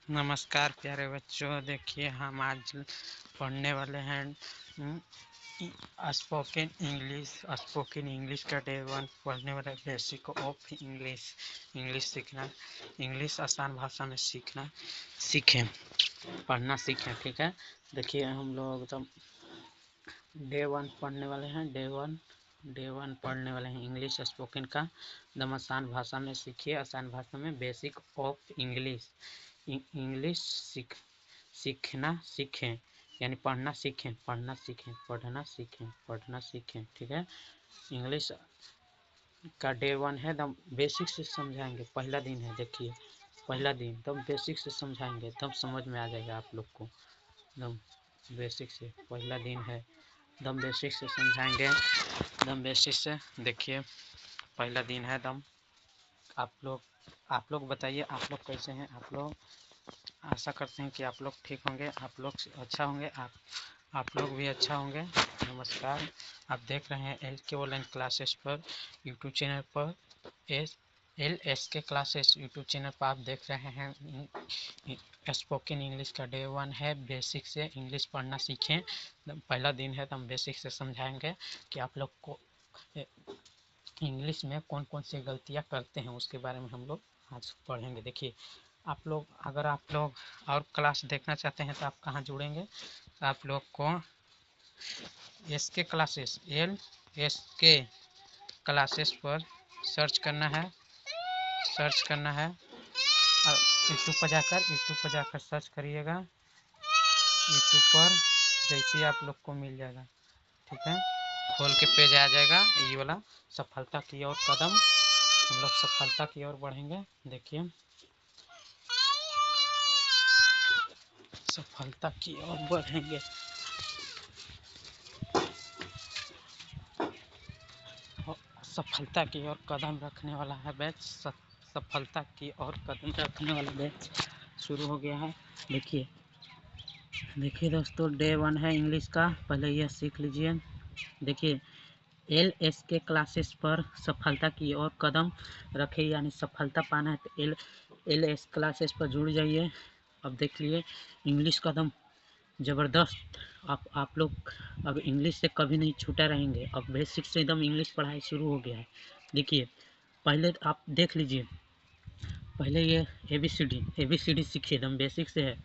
नमस्कार प्यारे बच्चों, देखिए हम आज पढ़ने वाले हैं स्पोकन इंग्लिश का डे 1 पढ़ने वाले बेसिक ऑफ इंग्लिश सीखना। इंग्लिश आसान भाषा में सीखें, पढ़ना सीखें। ठीक है, देखिए हम लोग तो डे 1 पढ़ने वाले हैं। डे वन पढ़ने वाले हैं इंग्लिश स्पोकन का। एकदम आसान भाषा में सीखिए, आसान भाषा में बेसिक ऑफ इंग्लिश सीखना सीखें, यानी पढ़ना सीखें, पढ़ना सीखें। ठीक है, इंग्लिश का डे 1 है, एकदम बेसिक से समझाएंगे। पहला दिन है, देखिए पहला दिन एकदम बेसिक से समझाएंगे, तब समझ में आ जाएगा आप लोग को। एकदम बेसिक से पहला दिन है, एकदम बेसिक से समझाएंगे, एकदम बेसिक से। देखिए पहला दिन है एकदम। आप लोग बताइए, आप लोग कैसे हैं? आप लोग, आशा करते हैं कि आप लोग ठीक होंगे, आप लोग अच्छा होंगे, आप लोग भी अच्छा होंगे। नमस्कार, आप देख रहे हैं LK ऑनलाइन क्लासेस पर यूट्यूब चैनल पर। LSK क्लासेस यूट्यूब चैनल पर आप देख रहे हैं। स्पोकन इंग्लिश का डे 1 है, बेसिक से इंग्लिश पढ़ना सीखें। पहला दिन है तो हम बेसिक से समझाएंगे कि आप लोग को इंग्लिश में कौन कौन सी गलतियां करते हैं, उसके बारे में हम लोग आज पढ़ेंगे। देखिए अगर आप लोग और क्लास देखना चाहते हैं तो आप कहाँ जुड़ेंगे? तो आप लोग को SK क्लासेस LSK क्लासेस पर सर्च करना है और यूट्यूब पर जाकर सर्च करिएगा। यूट्यूब पर जैसे आप लोग को मिल जाएगा, ठीक है, खोल के पेज आ जाएगा ये वाला, सफलता की ओर कदम। हम लोग सफलता की ओर बढ़ेंगे। देखिए सफलता की ओर बढ़ेंगे। सफलता की ओर कदम रखने वाला है बैच। सफलता की ओर कदम रखने वाला बैच शुरू हो गया है। देखिए दोस्तों, डे 1 है इंग्लिश का, पहले यह सीख लीजिए। देखिए LSK क्लासेस पर सफलता की ओर कदम रखे, यानी सफलता पाना है तो LS क्लासेस पर जुड़ जाइए। अब देख लिए इंग्लिश कदम ज़बरदस्त। आप लोग अब इंग्लिश से कभी नहीं छूटा रहेंगे। अब बेसिक से एकदम इंग्लिश पढ़ाई शुरू हो गया है। देखिए पहले आप देख लीजिए, पहले ये ABCD सीखिए, एकदम बेसिक से है।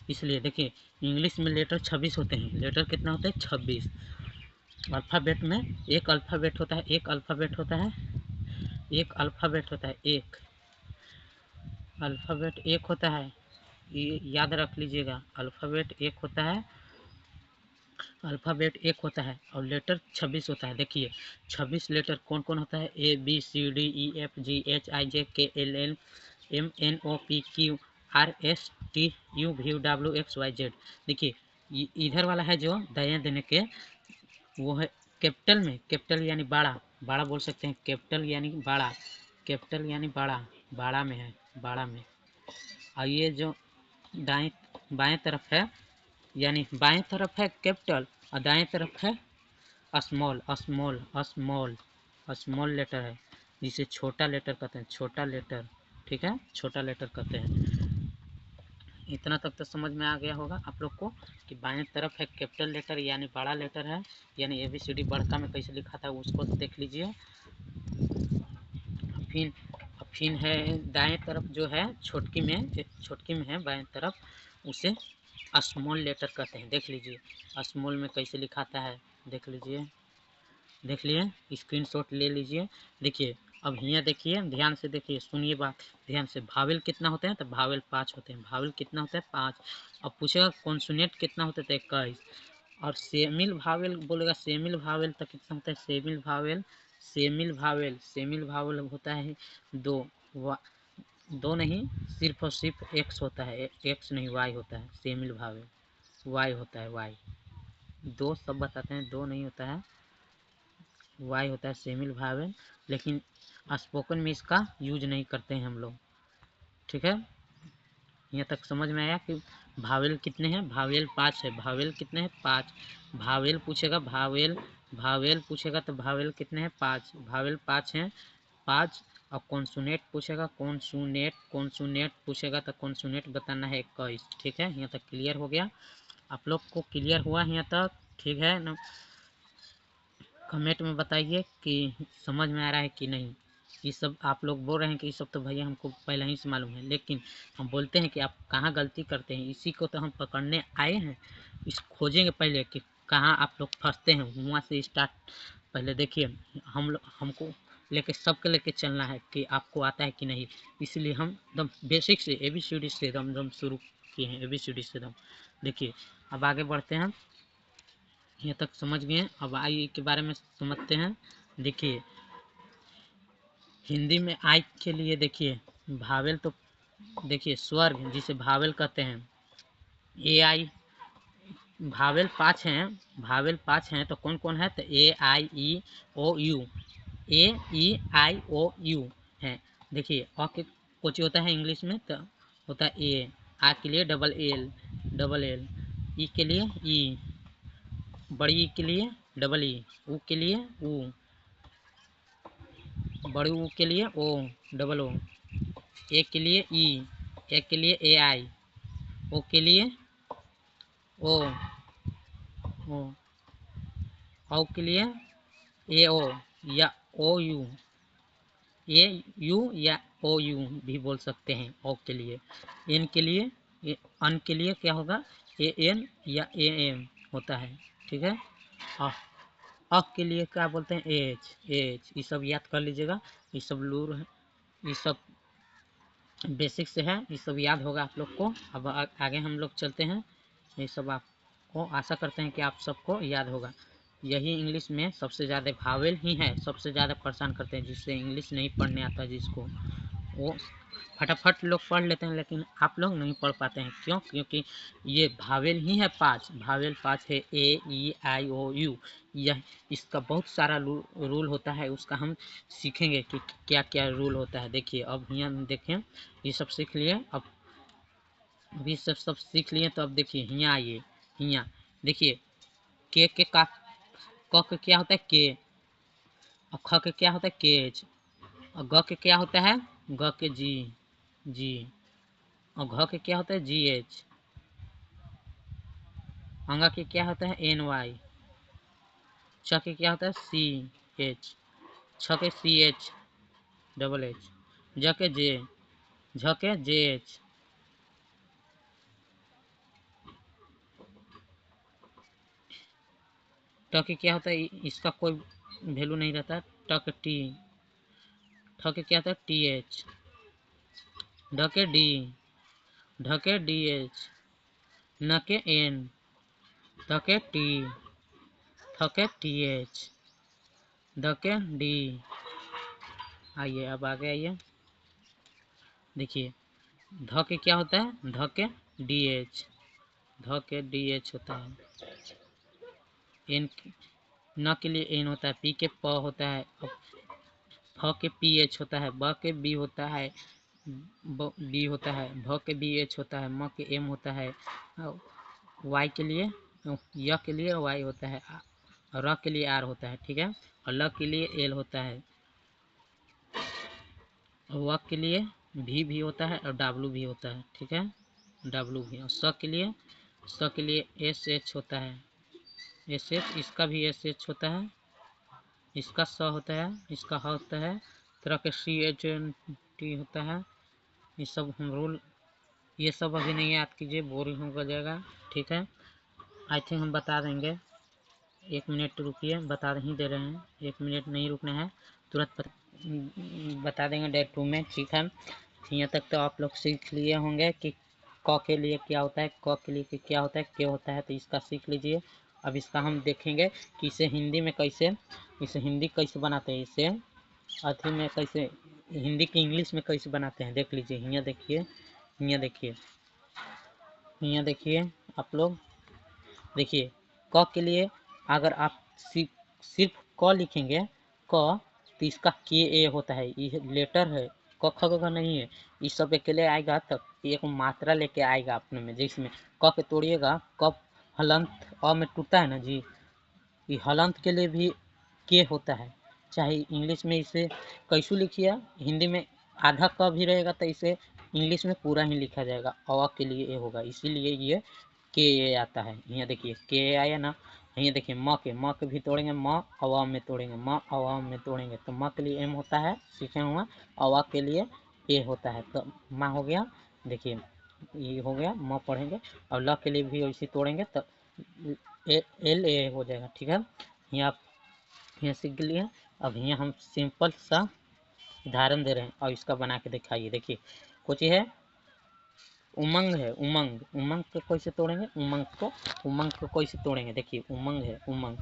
इसलिए देखिए इंग्लिश में लेटर 26 होते हैं। लेटर कितना होता है? 26। अल्फ़ाबेट में एक अल्फ़ाबेट होता है, एक अल्फ़ाबेट होता है एक होता है। ये याद रख लीजिएगा, अल्फ़ाबेट एक होता है और लेटर 26 होता है। देखिए 26 लेटर कौन कौन होता है? ABCDEFGHIJKLMNOPQRSTUVWXYZ। देखिए इधर वाला है जो दाएं देने के, वो है कैपिटल में, कैपिटल यानी बाड़ा बोल सकते हैं। कैपिटल यानी बाड़ा, बाड़ा में है, बाड़ा में। और ये जो बाएं तरफ है, यानी बाएं तरफ है कैपिटल और दाएं तरफ है स्मॉल लेटर है, जिसे छोटा लेटर कहते हैं, छोटा लेटर। ठीक है, छोटा लेटर कहते हैं। इतना तक तो समझ में आ गया होगा आप लोग को कि बाएं तरफ है कैपिटल लेटर यानी बड़ा लेटर है, यानी ABCD बड़का में कैसे लिखा था उसको देख लीजिए। फिर है दाएं तरफ जो है छोटकी में है बाएं तरफ, उसे स्मॉल लेटर कहते हैं। देख लीजिए स्मॉल में कैसे लिखाता है, देख लिए, स्क्रीनशॉट ले लीजिए। देखिए अब यहाँ देखिए, ध्यान से देखिए, सुनिए बात ध्यान से। भावेल कितना होते हैं? तो भावेल 5 होते हैं। भावेल कितना होता है? 5। अब पूछेगा कॉन्सोनेंट कितना होता है? तो 21। और सेमिल भावेल बोलेगा, सेमिल भावेल तो कितना होता है? सेमिल भावेल होता है 2। दो नहीं, सिर्फ और सिर्फ एक्स होता है, एक्स नहीं वाई होता है। सेमिल भावेल वाई होता है, वाई। दो सब बताते हैं, दो नहीं होता है, वाई होता है सेमिल भावेल। लेकिन स्पोकन में इसका यूज नहीं करते हैं हम लोग। ठीक है, यहाँ तक समझ में आया कि भावेल कितने हैं? भावेल 5 है। भावेल कितने हैं? 5। भावेल पूछेगा, भावेल पूछेगा तो भावेल कितने हैं? 5। भावेल 5 हैं। 5 अब कॉन्सोनेंट पूछेगा, कॉन्सोनेंट पूछेगा तो कॉन्सोनेंट बताना है 21। ठीक है, यहाँ तक क्लियर हो गया? आप लोग को क्लियर हुआ यहाँ तक? ठीक है ना? कमेंट में बताइए कि समझ में आ रहा है कि नहीं। ये सब आप लोग बोल रहे हैं कि ये सब तो भैया हमको पहले ही से मालूम है, लेकिन हम बोलते हैं कि आप कहाँ गलती करते हैं, इसी को तो हम पकड़ने आए हैं। इस खोजेंगे पहले कि कहाँ आप लोग फंसते हैं, वहाँ से स्टार्ट पहले देखिए। हमको लेके सबके लेके चलना है कि आपको आता है कि नहीं, इसलिए हम एकदम बेसिक से ABCD से एकदम शुरू किए हैं, ABCD से एकदम। देखिए अब आगे बढ़ते हैं, यहाँ तक समझ गए। अब आई के बारे में समझते हैं। देखिए हिंदी में आई के लिए देखिए भावेल, तो देखिए स्वर्ग जिसे भावेल कहते हैं, AI भावेल 5 हैं, भावेल 5 हैं तो कौन कौन है? तो AIEOU, AEIOU है। देखिए अ के कुछ होता है इंग्लिश में तो होता है ए, आ के लिए डबल एल, ई के लिए ई, बड़ी ई के लिए डबल ई, ऊ के लिए ऊ, बड़ी ऊ के लिए ओ डबल ओ, ए के लिए ई, ए के लिए AI, ओ के लिए ओ, ओ औ के लिए AO या OU, AU या OU भी बोल सकते हैं। ओ के लिए एन के लिए, अन के लिए क्या होगा? AN या AM होता है। ठीक है, अ के लिए क्या बोलते हैं? एच, ये सब याद कर लीजिएगा। ये सब लूर है, ये सब बेसिक से है, ये सब याद होगा आप लोग को। अब आगे हम लोग चलते हैं। ये सब आपको आशा करते हैं कि आप सबको याद होगा। यही इंग्लिश में सबसे ज़्यादा भावेल ही है, सबसे ज़्यादा परेशान करते हैं, जिससे इंग्लिश नहीं पढ़ने आता, जिसको वो फटाफट लोग पढ़ लेते हैं, लेकिन आप लोग नहीं पढ़ पाते हैं। क्यों? क्योंकि ये भावेल ही है 5, भावेल 5 है, AEIOU। यह इसका बहुत सारा रूल होता है, उसका हम सीखेंगे कि क्या क्या रूल होता है। देखिए अब यहाँ देखें, ये सब सीख लिए। अब अभी सब सीख लिए तो अब देखिए यहाँ आइए। यहाँ देखिए के का क के क्या होता है? के। और ख के क्या होता है? केज। और ग के क्या होता है? ग के जी। और घ के क्या होता है? GH। अंगा के क्या होता है? NY। च के क्या होता है? CH। छ के CH डबल H। ज के J, झ के JH। ट के क्या होता है? इसका कोई वैल्यू नहीं रहता। ट के T। ठ के क्या होता है? TH। ढ के D, ढ के DH। न के N, ध के T, थ के TH, ध के D। आइए अब आगे आइए। देखिए ध के क्या होता है? ध के DH, ध के DH होता है। एन न के लिए एन होता है, पी के प होता है, फ के PH होता है, ब के B होता है, B होता है, भ के BH होता है, म के M होता है, Y के लिए, य के लिए Y होता है, र के लिए R होता है। ठीक है, और ल के लिए L होता है, व के लिए भी होता है, और W भी होता है। ठीक है, W भी। और स के लिए SH होता है, SH, इसका भी SH होता है, इसका स होता है, इसका ह होता है, तरह के CHNT होता है। ये सब हम रूल, ये सब अभी नहीं याद कीजिए, बोरिंग हो जाएगा। ठीक है, आई थिंक हम बता देंगे। 1 मिनट रुकिए, बता ही दे रहे हैं, 1 मिनट नहीं रुकना है, तुरंत बता देंगे डे 2 में। ठीक है, यहाँ तक तो आप लोग सीख लिए होंगे कि क के लिए क्या होता है, क के लिए क्या होता है, के होता है, तो इसका सीख लीजिए। अब इसका हम देखेंगे कि इसे हिंदी में कैसे, इसे हिंदी कैसे बनाते हैं, इसे अथी में कैसे, हिंदी की इंग्लिश में कैसे बनाते हैं, देख लीजिए। यहाँ देखिए, यहाँ देखिए, यहाँ देखिए आप लोग। देखिए क के लिए अगर आप सिर्फ क लिखेंगे, क, तो इसका KA होता है, ये लेटर है, क ख ग नहीं है। ये सब अकेले आएगा तब एक मात्रा लेके आएगा अपने में, जिसमें क के तोड़िएगा, क हलंत अ में टूटता है ना जी, ये हलंत के लिए भी के होता है, चाहे इंग्लिश में इसे कैसू लिखिए, हिंदी में आधा क भी रहेगा तो इसे इंग्लिश में पूरा ही लिखा जाएगा। अ के लिए ए होगा, इसीलिए ये के ए आता है। यहाँ देखिए के ए आया ना। यहाँ देखिए म के भी तोड़ेंगे, म अवा में तोड़ेंगे, म अवा में तोड़ेंगे तो म के लिए एम होता है, सीखे हुआ। अवा के लिए ए होता है तो माँ हो गया। देखिए ये हो गया, म पढ़ेंगे। और ल के लिए भी वैसे तोड़ेंगे तो एल ए हो जाएगा। ठीक है, यहाँ यहाँ सीख लिए। अब यहाँ हम सिंपल सा उदाहरण दे रहे हैं और इसका बना के दिखाइए। देखिए कुछ है, उमंग है, उमंग, उमंग को कैसे तोड़ेंगे, उमंग को कैसे तोड़ेंगे। देखिए उमंग है, उमंग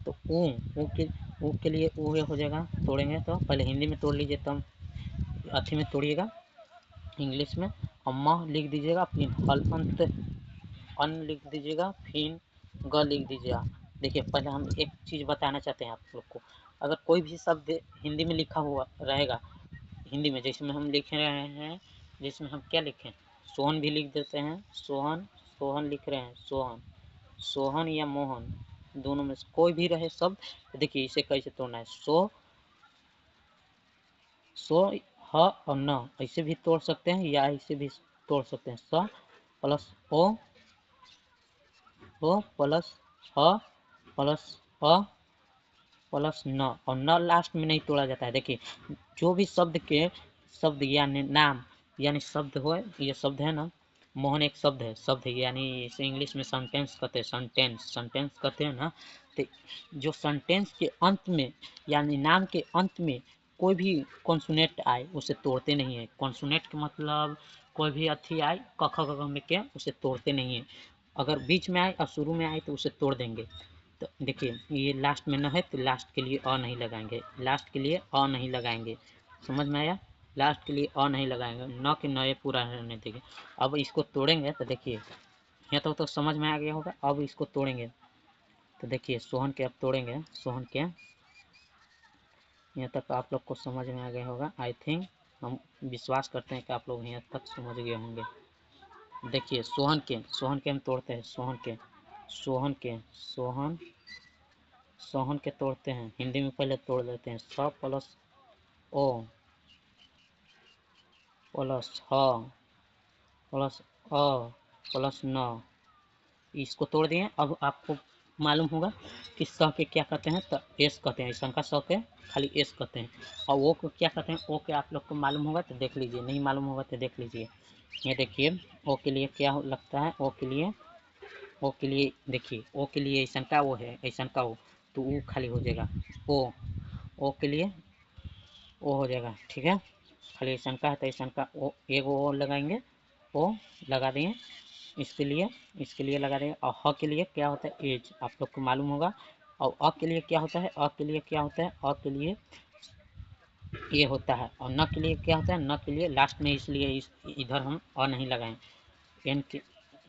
तो ऊ के लिए ऊ हो जाएगा। तोड़ेंगे तो पहले हिंदी में तोड़ लीजिए, तब अच्छी में तोड़िएगा इंग्लिश में। और म लिख दीजिएगा, फिर हल्फंत अन लिख दीजिएगा, फिर ग लिख दीजिएगा। देखिए पहले हम एक चीज़ बताना चाहते हैं आप लोग को। अगर कोई भी शब्द हिंदी में लिखा हुआ रहेगा, हिंदी में जैसे में हम लिख रहे हैं, जिसमें हम क्या लिखें, सोहन भी लिख देते हैं। सोहन, सोहन लिख रहे हैं, सोहन, सोहन या मोहन, दोनों में से कोई भी रहे शब्द। तो देखिए इसे कैसे तोड़ना है। सो ह और न ऐसे भी तोड़ सकते हैं या ऐसे भी तोड़ सकते हैं। स प्लस ओ प्लस ह प्लस अ प्लस न, और न लास्ट में नहीं तोड़ा जाता है। देखिए जो भी शब्द यानी नाम यानी शब्द हो, ये शब्द है ना, मोहन एक शब्द है, शब्द है यानी इसे इंग्लिश में सेंटेंस कहते हैं, सेंटेंस कहते हैं ना। तो जो सेंटेंस के अंत में यानी नाम के अंत में कोई भी कॉन्सोनेंट आए उसे तोड़ते नहीं है। कॉन्सोनेंट का मतलब कोई भी अथी आए क ख ग घ में के, उसे तोड़ते नहीं है। अगर बीच में आए और शुरू में आए तो उसे तोड़ देंगे। तो देखिए ये लास्ट में न है तो लास्ट के लिए अ नहीं लगाएंगे, लास्ट के लिए अ नहीं लगाएंगे। समझ में आया, लास्ट के लिए अ नहीं लगाएंगे, न के नए पूरा रहने देंगे। अब इसको तोड़ेंगे तो देखिए यहाँ तो समझ में आ गया होगा। अब इसको तोड़ेंगे तो देखिए सोहन के अब तोड़ेंगे, सोहन के यहाँ तक आप लोग को समझ में आ गया होगा। आई थिंक, हम विश्वास करते हैं कि आप लोग यहाँ तक समझ गए होंगे। देखिए सोहन के हम तोड़ते हैं, सोहन के सोहन के तोड़ते हैं। हिंदी में पहले तोड़ देते हैं। स प्लस ओ प्लस ह प्लस अ प्लस न, इसको तोड़ दिए। अब आपको मालूम होगा कि स के क्या कहते हैं, तो एस कहते हैं। ऐसा का स के खाली एस कहते हैं। और ओ को क्या कहते हैं, ओ के आप लोग को मालूम होगा तो देख लीजिए, नहीं मालूम होगा तो देख लीजिए। ये देखिए ओ के लिए क्या लगता है, ओ के लिए देखिए ओ के लिए ऐसा का ओ है, ऐसा का ओ, तो वो खाली हो जाएगा। ओ के लिए ओ हो जाएगा। ठीक है, खाली ऐसा का है तो ऐसा का ओ, एक ओ लगाएंगे, ओ लगा देंगे इसके लिए लगा देंगे। और ह के लिए क्या होता है, एज, आप लोग को मालूम होगा। और अ के लिए क्या होता है, अ के लिए क्या होता है, अ के लिए ये होता है। और न के लिए क्या होता है, न के लिए लास्ट में, इसलिए इधर हम अ नहीं लगाएं। एन के,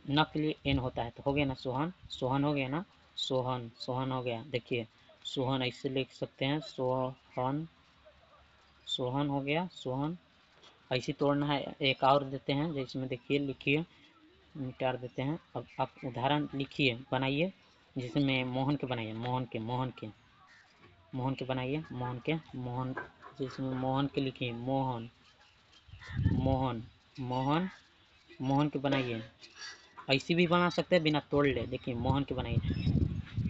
न के लिए एन होता है। तो हो गया ना सोहन, सोहन हो गया ना, सोहन, सोहन हो गया। देखिए सोहन ऐसे लिख सकते हैं, सोहन, सोहन हो गया, सोहन। ऐसे तोड़ना है। एक और देते हैं, जिसमें देखिए लिखिए, मिटार देते हैं। अब आप उदाहरण लिखिए, बनाइए, जिसमें मोहन के बनाइए, मोहन के बनाइए, मोहन, जिसमें मोहन के लिखिए, मोहन, मोहन, मोहन के बनाइए। ऐसे भी बना सकते हैं बिना तोड़ ले। देखिए मोहन के बनाइए।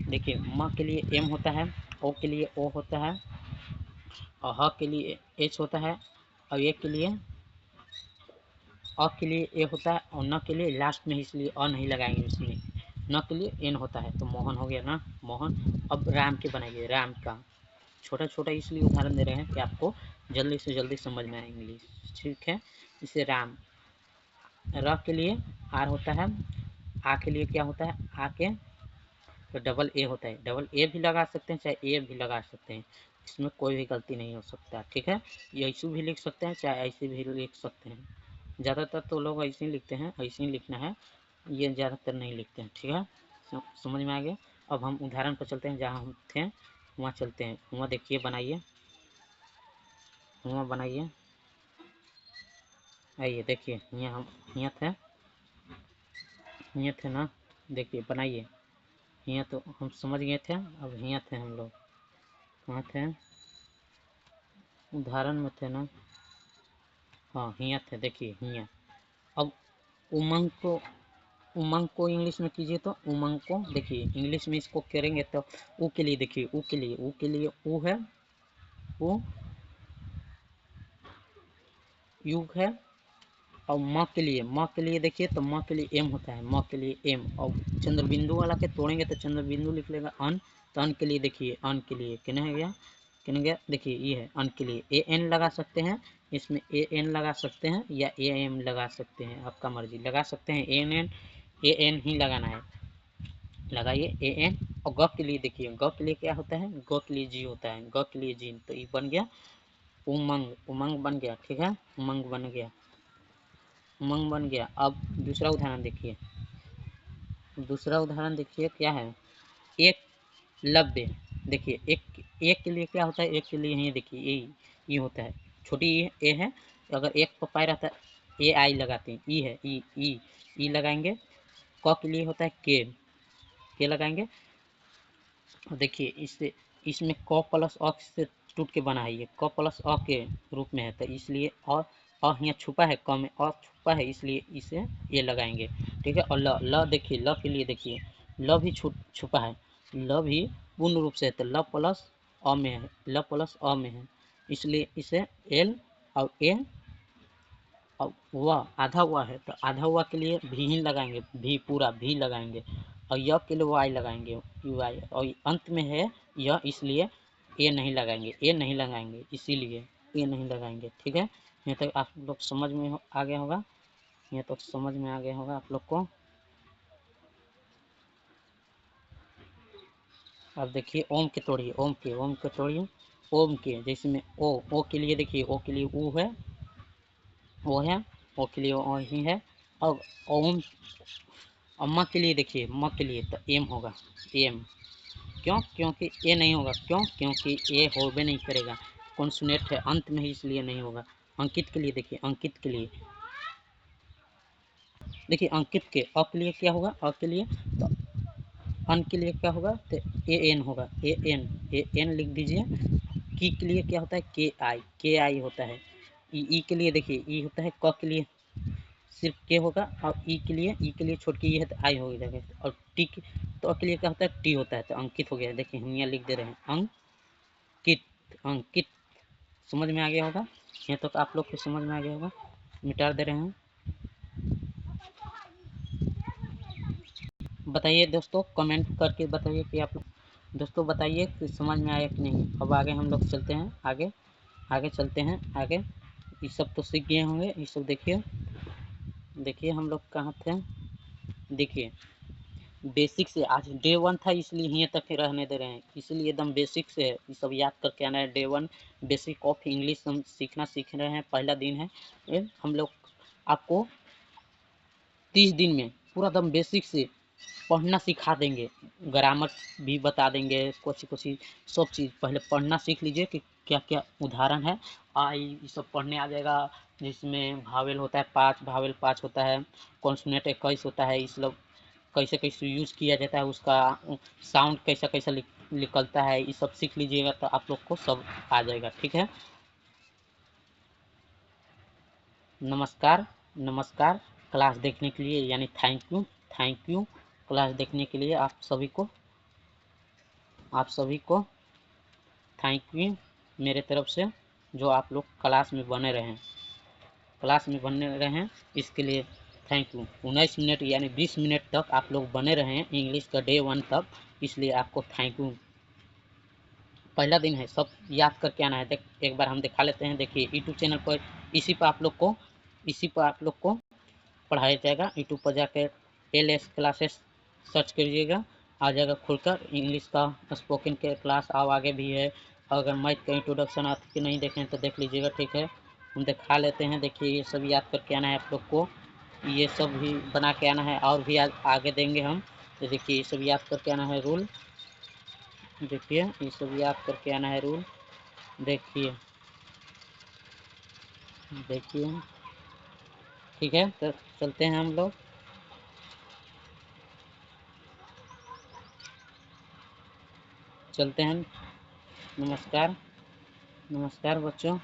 देखिए म के लिए एम होता है, ओ के लिए ओ होता है, और ह के लिए एच होता है, और ए के लिए अ के लिए ए होता है, और न के लिए लास्ट में, इसलिए अ नहीं लगाएंगे इसमें। न के लिए एन होता है। तो मोहन हो गया ना, मोहन। अब राम के बनाइए, राम का। छोटा छोटा इसलिए उदाहरण दे रहे हैं कि आपको जल्दी से जल्दी समझ में आए इंग्लिश। ठीक है, इसे राम। र के लिए आर होता है, आ के लिए क्या होता है, आ के तो डबल ए होता है। डबल ए भी लगा सकते हैं, चाहे ए भी लगा सकते हैं, इसमें कोई भी गलती नहीं हो सकता। ठीक है, ये ऐसे भी लिख सकते हैं, चाहे ऐसे भी लिख सकते हैं। ज़्यादातर तो लोग ऐसे ही लिखते हैं, ऐसे ही लिखना है, ये ज़्यादातर नहीं लिखते हैं। ठीक है, समझ में आ गया। अब हम उदाहरण पर चलते हैं, जहाँ हम थे वहाँ चलते हैं। वहाँ देखिए, बनाइए, वहाँ बनाइए, आइए देखिए, यहाँ हम यहाँ थे ना। देखिए बनाइए, यहाँ तो हम समझ गए थे। अब यहाँ थे हम लोग, कहाँ थे, उदाहरण में थे ना, हाँ हिया थे, देखिए हिया। अब उमंग को इंग्लिश में कीजिए तो उमंग को, देखिए इंग्लिश में इसको करेंगे तो ऊ के लिए, देखिए ऊ के लिए ऊ है, ऊ युग है। और माँ के लिए देखिए तो माँ के लिए एम होता है, माँ के लिए एम। और चंद्र बिंदु वाला के तोड़ेंगे तो चंद्र बिंदु लिख लेगा अन, तो अन के लिए देखिए, अन के लिए किन गया देखिए ये है अन के लिए ए एन लगा सकते हैं, इसमें ए एन लगा सकते हैं या ए एम लगा सकते हैं, आपका मर्जी, लगा सकते हैं ए एन ही लगाना है, लगाइए ए एन। और ग के लिए देखिए, ग के लिए क्या होता है, ग के लिए जी होता है, ग के लिए जी, तो ये बन गया उमंग, उमंग बन गया, ठीक है, उमंग बन गया, उमंग बन गया। अब दूसरा उदाहरण देखिए, दूसरा उदाहरण देखिए क्या है, एक लव्य, देखिए एक के लिए क्या होता है, एक के लिए ही देखिए ये होता है, छोटी ए है, अगर एक पपाई रहता है ए आई लगाते हैं, ई है ई लगाएंगे। क के लिए होता है के लगाएंगे। देखिए इससे, इसमें क प्लस अ से टूट के बना है, ये क प्लस अ के रूप में है, तो इसलिए और यहाँ छुपा है, क में अ छुपा है, इसलिए इसे ये लगाएंगे, ठीक है। और ल देखिए, ल के लिए देखिए, ल भी छुपा है, ल भी पूर्ण रूप से है, तो ल प्लस अ में है, ल प्लस अ में है, इसलिए इसे एल और ए और वह आधा हुआ है, तो आधा हुआ के लिए भी ही लगाएंगे, भी पूरा भी लगाएंगे। और यह के लिए वाई लगाएंगे, यू आई। और अंत में है यह, इसलिए ए नहीं लगाएंगे, इसीलिए ए नहीं लगाएंगे, ठीक है। यहाँ तक आप लोग समझ में आ गया होगा, यहाँ तक समझ में आ गया होगा आप लोग को। अब देखिए ओम के तोड़िए, ओम के तोड़िए, ओम के जैसे में ओ के लिए देखिए, ओ के लिए ऊ है, ओ है, ओ के लिए ओ ही है। अब ओम, और म के लिए देखिए, म के लिए तो एम होगा, एम, क्यों, क्योंकि ए नहीं होगा, क्यों, क्योंकि ए होबे नहीं करेगा, कॉन्सोनेंट है अंत में ही, इसलिए नहीं होगा। अंकित के लिए देखिए, अंकित के लिए देखिए, अंकित के अ के लिए क्या होगा, अ के लिए तो अन के लिए क्या होगा, तो ए एन होगा, ए एन लिख दीजिए। की के लिए क्या होता है, के आई होता है। ई के लिए देखिए, ई होता है, क के लिए सिर्फ के होगा, और ई के लिए छोड़ के ये है तो आई हो जाएगा। और टी तो के लिए क्या होता है, टी होता है, तो अंकित हो गया। देखिए हम यहाँ लिख दे रहे हैं अंकित, अंकित, समझ में आ गया होगा, यहाँ तक तो आप लोग को समझ में आ गया होगा, मिटा दे रहे हैं। बताइए दोस्तों, कमेंट करके बताइए कि आप दोस्तों बताइए कि समझ में आया कि नहीं। अब आगे हम लोग चलते हैं, आगे चलते हैं आगे। ये सब तो सीख गए होंगे, ये सब देखिए हम लोग कहाँ थे, देखिए बेसिक से, आज डे 1 था इसलिए यहीं तक रहने दे रहे हैं, इसलिए एकदम बेसिक से है, ये सब याद करके आना है। डे 1 बेसिक ऑफ इंग्लिश हम सीख रहे हैं, पहला दिन है। हम लोग आपको 30 दिन में पूरा एकदम बेसिक से पढ़ना सिखा देंगे, ग्रामर भी बता देंगे, कुछ सब चीज़ पहले पढ़ना सीख लीजिए कि क्या क्या उदाहरण है। आई ये सब पढ़ने आ जाएगा, जिसमें भावेल होता है 5, भावेल 5 होता है, कॉन्सोनेंट 21 होता है, इस लोग कैसे कैसे यूज़ किया जाता है, उसका साउंड कैसा कैसा निकलता है, ये सब सीख लीजिएगा तो आप लोग को सब आ जाएगा, ठीक है। नमस्कार, नमस्कार, क्लास देखने के लिए, यानी थैंक यू क्लास देखने के लिए आप सभी को थैंक यू मेरे तरफ से, जो आप लोग क्लास में बने रहें, इसके लिए थैंक यू। 19 मिनट यानी 20 मिनट तक आप लोग बने रहें इंग्लिश का डे 1 तक, इसलिए आपको थैंक यू। पहला दिन है, सब याद करके आना है। एक बार हम दिखा लेते हैं, देखिए यूट्यूब चैनल पर इसी पर आप लोग को पढ़ाया जाएगा। यूट्यूब पर जाकर LS क्लासेस सर्च करिएगा, आ जाएगा खुलकर, इंग्लिश का स्पोकन के क्लास अब आगे भी है। अगर मैथ का इंट्रोडक्शन आप के नहीं देखें तो देख लीजिएगा, ठीक है। हम दिखा लेते हैं, देखिए ये सब याद करके आना है आप लोग को, ये सब भी बना के आना है, और भी आगे देंगे हम। तो देखिए ये सब याद करके आना है रूल, देखिए ये सब याद करके आना है रूल, देखिए ठीक है। तो चलते हैं हम लोग, चलते हैं, नमस्कार। नमस्कार बच्चों,